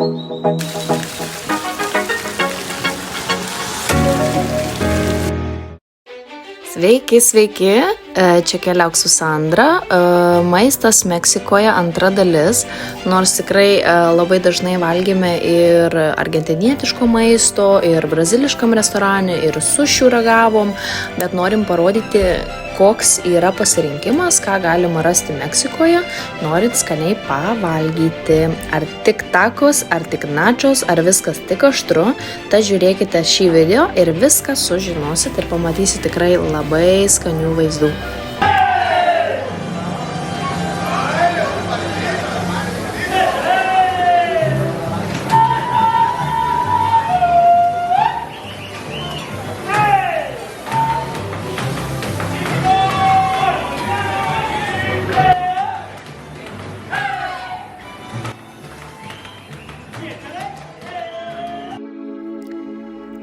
Sveiki, sveiki, čia Keliauk su Sandra. Maistas Meksikoje antra dalis, nors tikrai labai dažnai valgėme ir argentinietiško maisto, ir braziliškam restorane, ir sušių ragavom, bet norim parodyti, koks yra pasirinkimas, ką galima rasti Meksikoje, norint skaniai pavalgyti. Ar tik takos, ar tik nachos, ar viskas tik aštru, tai žiūrėkite šį video ir viską sužinosit ir pamatysit tikrai labai skanių vaizdų.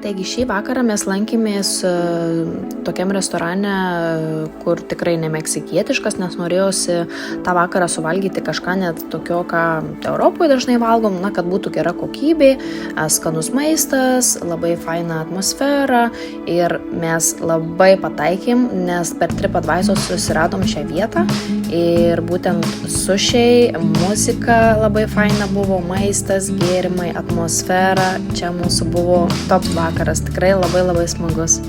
Taigi šį vakarą mes lankėmės tokiam restorane, kur tikrai ne meksikietiškas, nes norėjosi tą vakarą suvalgyti kažką net tokio, ką Europoje dažnai valgom, kad būtų gera kokybė, skanus maistas, labai faina atmosfera ir mes labai pataikėm, nes per TripAdvisor susiradom šią vietą ir būtent sušiai, muzika labai faina buvo, maistas, gėrimai, atmosfera, čia mūsų buvo top vakaras, tikrai labai smagus.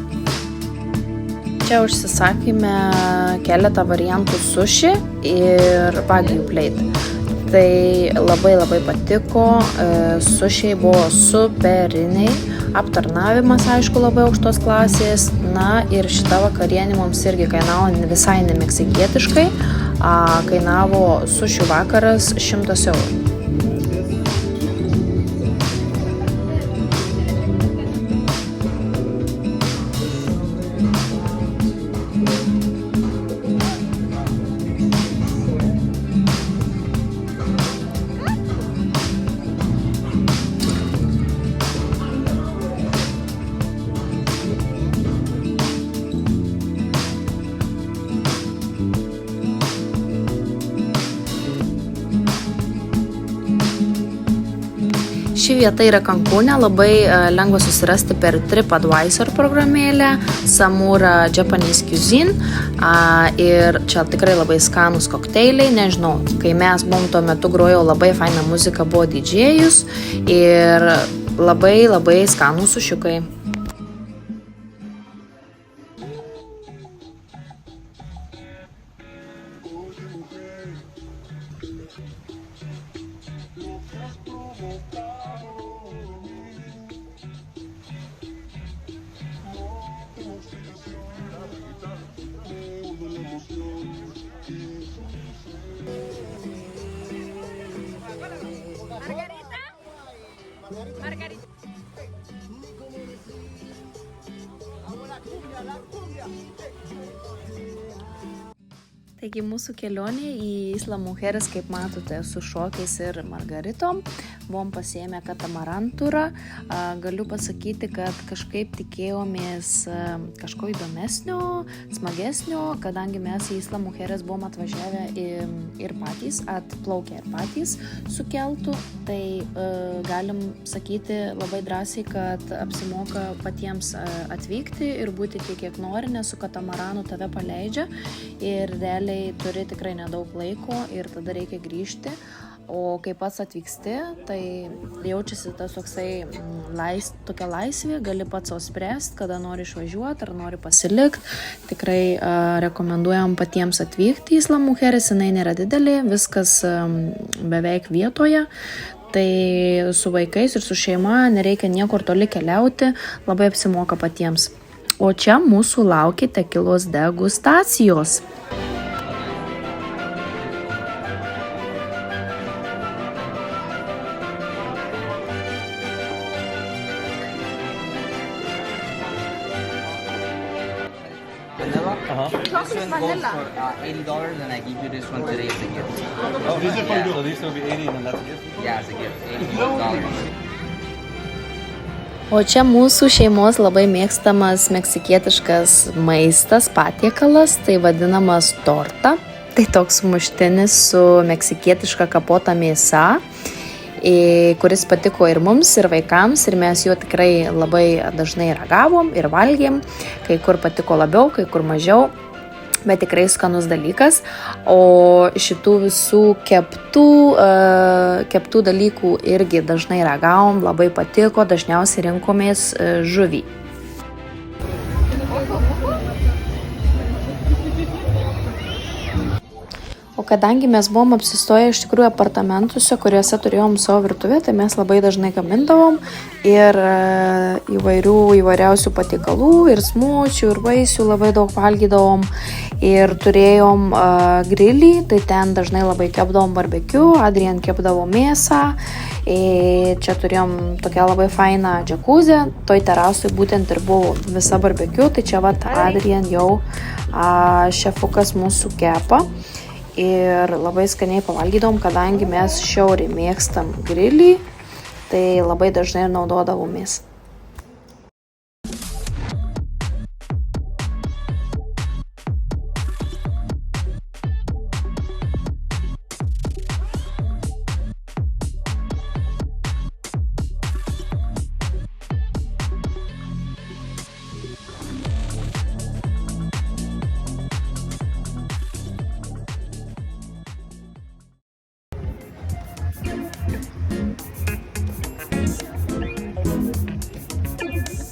Čia užsisakėme keletą variantų suši ir wagyu plate. Tai labai patiko, sušiai buvo superiniai, aptarnavimas aišku labai aukštos klasės, ir šita vakarienė mums irgi kainavo visai ne meksikietiškai, kainavo sušių vakaras 100 eurų. Ši vieta yra Cancūne, labai lengva susirasti per TripAdvisor programėlę, Samura Japanese Cuisine ir čia tikrai labai skanus kokteiliai, nežinau, kai mes buvom tuo metu grojau labai faina muzika, buvo didžėjus ir labai skanus sušiukai. Margarita. Taigi mūsų kelionė į Isla Mujeres, kaip matote, su šokiais ir margaritom. Buvom pasiėmę katamaran turą. Galiu pasakyti, kad kažkaip tikėjomės kažko įdomesnio, smagesnio, kadangi mes į Isla Mujeres buvom atvažiavę ir patys, atplaukę ir patys su keltu. Tai galim sakyti labai drąsiai, kad apsimoka patiems atvykti ir būti tiek, kiek nori, nes su katamaranu tave paleidžia ir realiai turi tikrai nedaug laiko ir tada reikia grįžti. O kai pats atvyksti, tai jaučiasi tas toksai tokia laisvė, gali pats savo spręsti, kada nori išvažiuoti ar nori pasilikti. Tikrai rekomenduojam patiems atvykti į Isla Mujeres, jinai nėra didelė, viskas beveik vietoje. Tai su vaikais ir su šeima nereikia niekur toli keliauti, labai apsimoka patiems. O čia mūsų laukia tekilos degustacijos. This one goes for $80 and I give you this one today as a gift. Oh, these are for you. So these will be 80 and then that's a gift? Yeah, as a gift. $80. O čia mūsų šeimos labai mėgstamas meksikietiškas maistas, patiekalas, tai vadinamas torta. Tai toks sumuštinis su meksikietiška kapota mėsa. kuris patiko ir mums, ir vaikams, ir mes jo tikrai labai dažnai ragavom ir valgėm, kai kur patiko labiau, kai kur mažiau, bet tikrai skanus dalykas. O šitų visų keptų dalykų irgi dažnai ragavom, labai patiko, dažniausiai rinkomės žuvį. O kadangi mes buvom apsistoję iš tikrųjų apartamentuose, kuriuose turėjom savo virtuvę, tai mes labai dažnai gamindavom ir įvairiausių patiekalų, ir smučių, ir vaisių labai daug valgydavom. Ir turėjom grilį, tai ten dažnai labai kepdavom barbekiu, Adrian kepdavo mėsą. Čia turėjom tokią labai fainą džakuzę, toj terasui būtent ir buvo visa barbekiu, tai čia vat Adrian jau šefukas mūsų kepa. Ir labai skaniai pavalgydom, kadangi mes šiauriai mėgstam grilį, tai labai dažnai naudodavomės.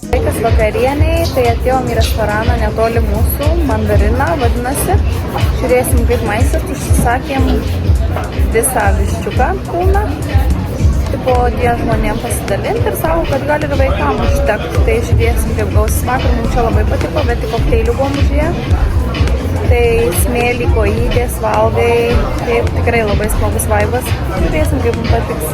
Laikas vakarieniai, tai atėjom į restoraną netoli mūsų, Mandarina vadinasi. Žiūrėsim, kaip maistas, užsisakėm visą viščiuką pilną. Tipo, dviem žmonėm pasidalinti ir savo, kad gali ir vaikam užtekti. Tai žiūrėsim, kaip gausis. Vakar mums čia labai patiko, bet tik kokteilių buvom užėję. Tai smėlį, kojytės, valgai, taip tikrai labai smagus vaibas. Žiūrėsim, kaip mums patiks.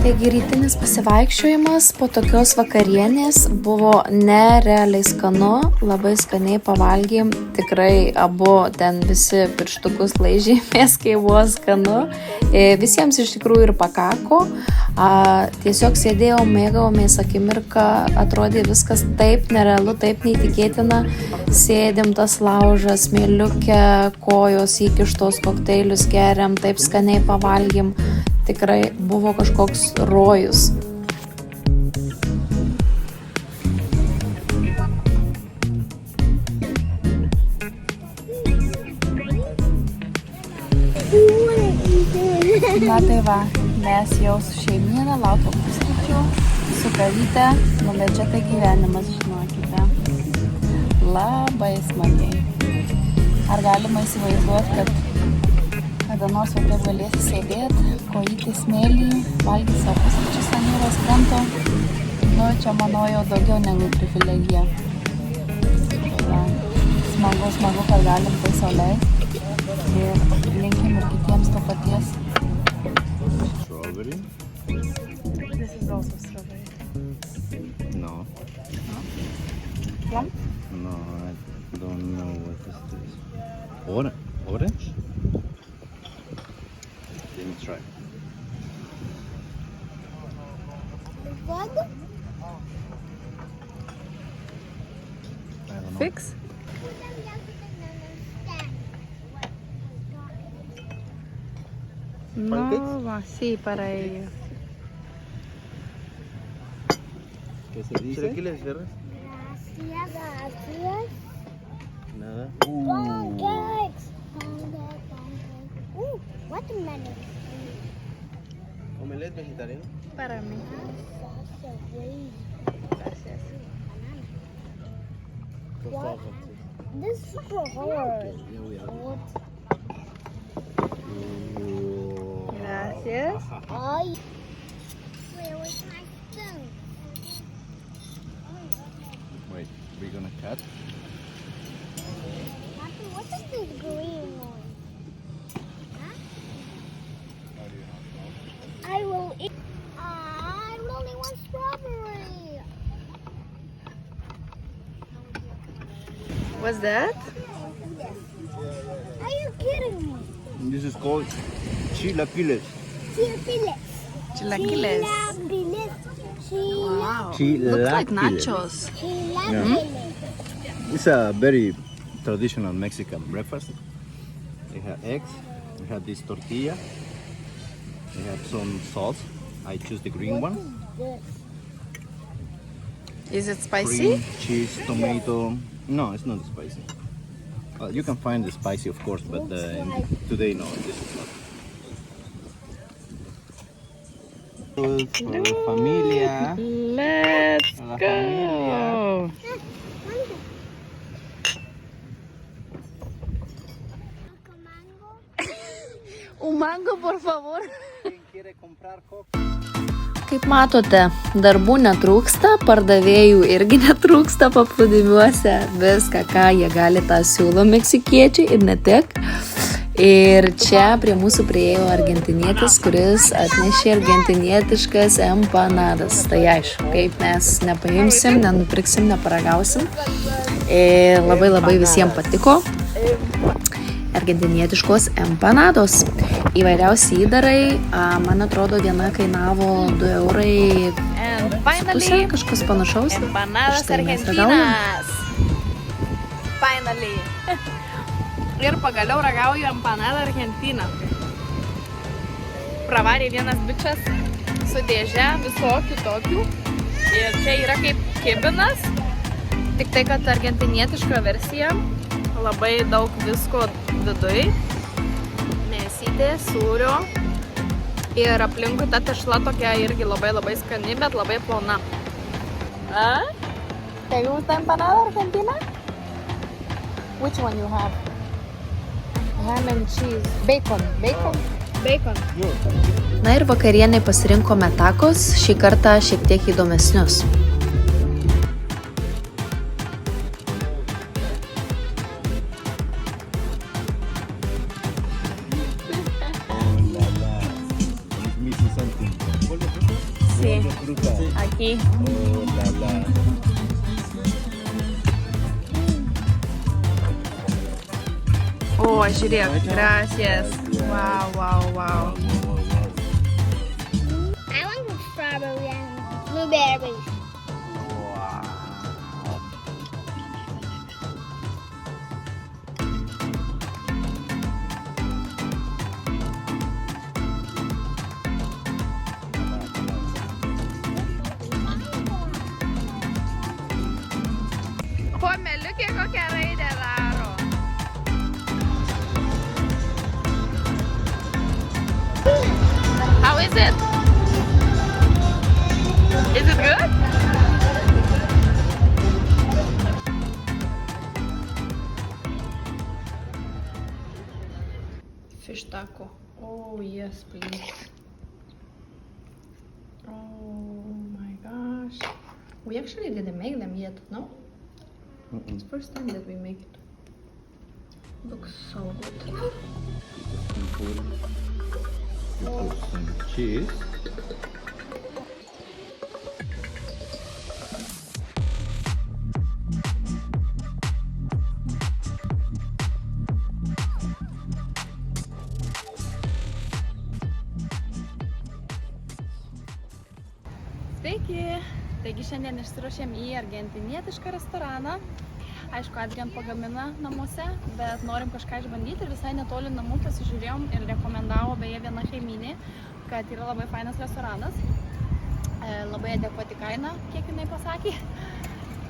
Taigi rytinis pasivaikščiojimas po tokios vakarienės buvo nerealiai skanu, labai skaniai pavalgėm, tikrai abu ten visi pirštukus laižėmės, kai buvo skanu, visiems iš tikrųjų ir pakako, tiesiog sėdėjom, mėgavomės akimirką, atrodė viskas taip nerealu, taip neįtikėtina, sėdėm tas laužas, smėliuke, kojos įkištos, kokteilius geriam, taip skaniai pavalgėm. Tikrai buvo kažkoks rojus. Na tai va, mes jau su šeimyna laukiam pusryčių, su kavyte, bet čia tai gyvenimas, žinokite. Labai smagiai. Ar galima įsivaizduoti, kad kada nors va taip galėsi sėdėti, kojytį smėlį, valgyti savo pusryčius ant jūros kranto. Nu, čia manau jau daugiau negu privilegija. Smagu, kad galim tai sau leisti. Ir linkim ir kitiems to paties. Strawberry? This is also strawberry. No. Plum? No, I don't know what is this. Orange? Let me try. What? I don't know. Fix? No, va, sí, para ello. ¿Qué se dice? ¿Chilaquiles verdes? Gracias. Nada. Pancakes. Watermelon. ¿Omelette vegetariano? Para mí. Gracias. What? This is super hard. Yeah, we are. What? Gracias. Ay. Where was my spoon? Wait, we're gonna cut. What is this green one? Huh? I will eat. I really want strawberry. What's that? Are you kidding me? This is called chilaquiles. Chilaquiles. Chilaquiles. Chilaquiles. Wow. Looks like nachos. Chilaquiles. It's a very traditional Mexican breakfast. They have eggs. They have this tortilla. They have some sauce. I choose the green one. Is it spicy? Cream, cheese, tomato. No, it's not spicy. You can find the spicy, of course, but today no, this is not. Food for la familia. Let's La go. Un mango, por favor. Kaip matote, darbų netrūksta, pardavėjų irgi netrūksta paplūdimiuose. Viską, ką jie gali, tą siūlo meksikiečiai ir ne tik. Ir čia prie mūsų priėjo argentinietis, kuris atnešė argentinietiškas empanadas. Tai aišku, kaip mes nepaimsim, nenupirksim, neparagausim. Ir labai visiems patiko argentinietiškos empanados. Įvairiausi įdarai, man atrodo, viena kainavo 2 eurai. Pusė, kažkas panašaus. Empanadas Štai mes ragaujam. Finally. Ir pagaliau ragauju empanadą Argentiną. Pravarė vienas bičias su dėže visokių tokių. Ir čia yra kaip kibinas, tik tai, kad argentinietiška versija. Labai daug visko viduj. Mėsytė, sūrio. Ir aplinkui ta tešla tokia irgi labai skani, bet labai plona. ¿Te gusta empanada Argentina? Which one you have? Ham and cheese. Bacon. Na ir vakarienai pasirinkome takos, šį kartą šiek tiek įdomesnius. Sí, aquí. Oh, žiūrėk, gracias. Wow. I want strawberry and blueberries. Pomeliukė kokią raidę daro. How is it? Is it good? Fish taco. Oh yes, please. Oh my gosh. We actually didn't make them yet, no? It's the first time that we make it. Looks so good. Some cheese. Sveiki! Taigi šiandien išsiruošėm į argentinietišką restoraną. Aišku, Adrian pagamina namuose, bet norim kažką išbandyti ir visai netoli namų pasižiūrėjom ir rekomendavo beje viena šeimynė, kad yra labai fainas restoranas. Labai adekvati kaina, kiek jinai pasakė.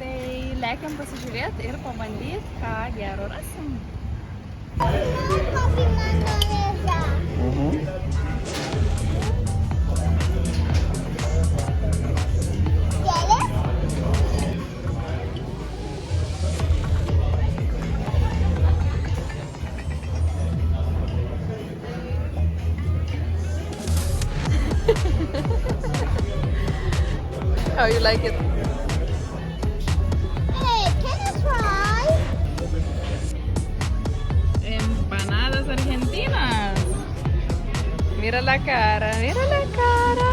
Tai lekiam pasižiūrėti ir pabandyti, ką gero rasim. How you like it? Hey, can I try? Empanadas argentinas. Mira la cara,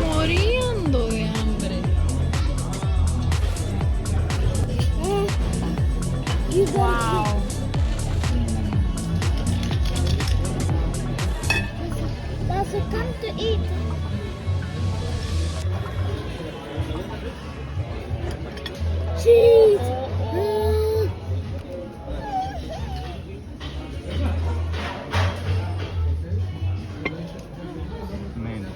muriendo de hambre. Wow. come to eat. Cheese. Man.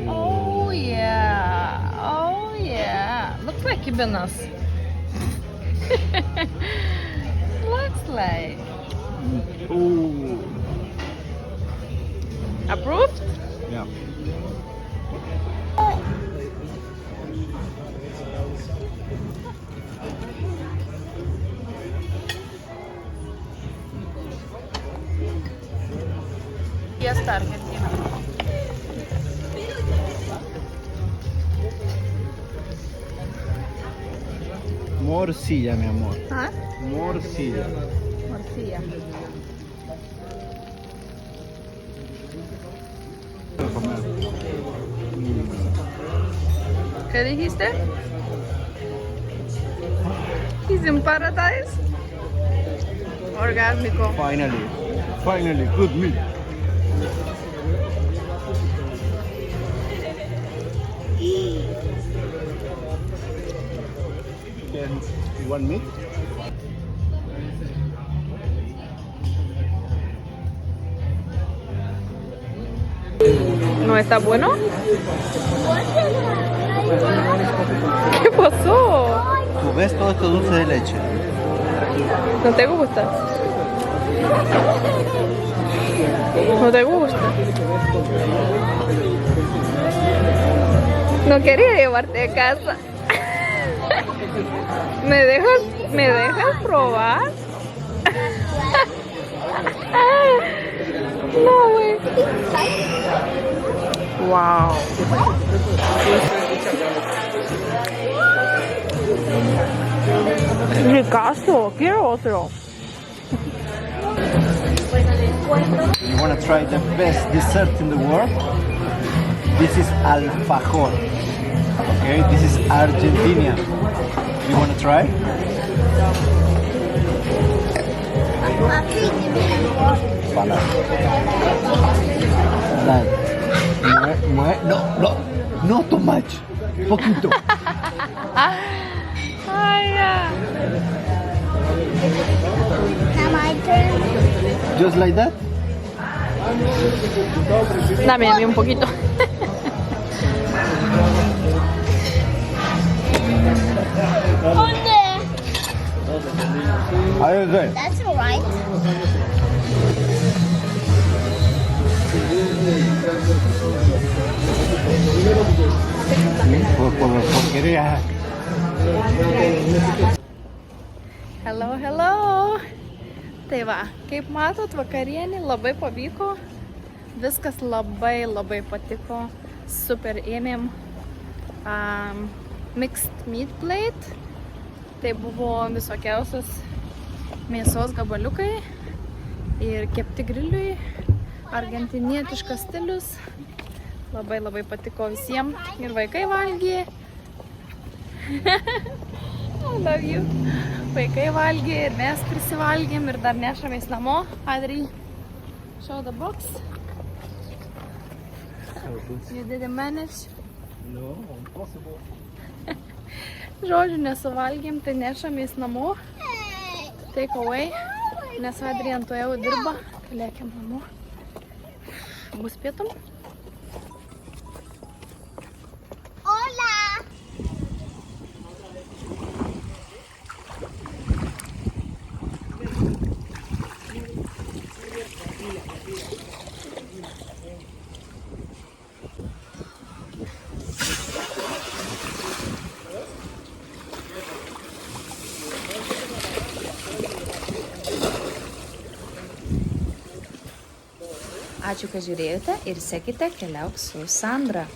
Oh yeah. Oh yeah. Looks like kibinas. Looks like. Ooh. Approved? Yeah. Fiesta Argentina. Morcilla, mi amor. ¿Ah? Morcilla. Morcilla. ¿Qué dijiste? He's in paradise. Orgásmico. Finally, good meat. You want meat? ¿No está bueno? ¿Qué pasó? ¿Tú ves todo esto dulce de leche? ¿No te gusta? ¿No te gusta? No quería llevarte a casa. ¿Me dejas probar? No, güey. Wow. Ricazo, quiero otro. You want to try the best dessert in the world? This is alfajor. Okay, this is Argentinian. You want to try? Banana. No too much. Poquito. Ay, ya. Now my turn. Just like that. Dame a mí un poquito. How you doing? That's alright. Por porquería. Hello. Tai va, kaip matot, vakarienė labai pavyko. Viskas labai patiko. Super ėmėm mixed meat plate. Tai buvo visokiausios mėsos gabaliukai ir kepti griliui. Argentinietiškas stilius. Labai patiko visiems. Ir vaikai valgė. I love you. Vaikai valgė ir mes prisivalgėm ir dar nešamės namo. Adri, show the box. You didn't manage. No, impossible. Žodžiu, nesuvalgėm, tai nešamės namo. Take away. Nes Adrian to jau dirba. Tai lėkiam namo. Bus pietum. Hola. Ačiū, kad žiūrėjote ir sekite Keliauk su Sandra.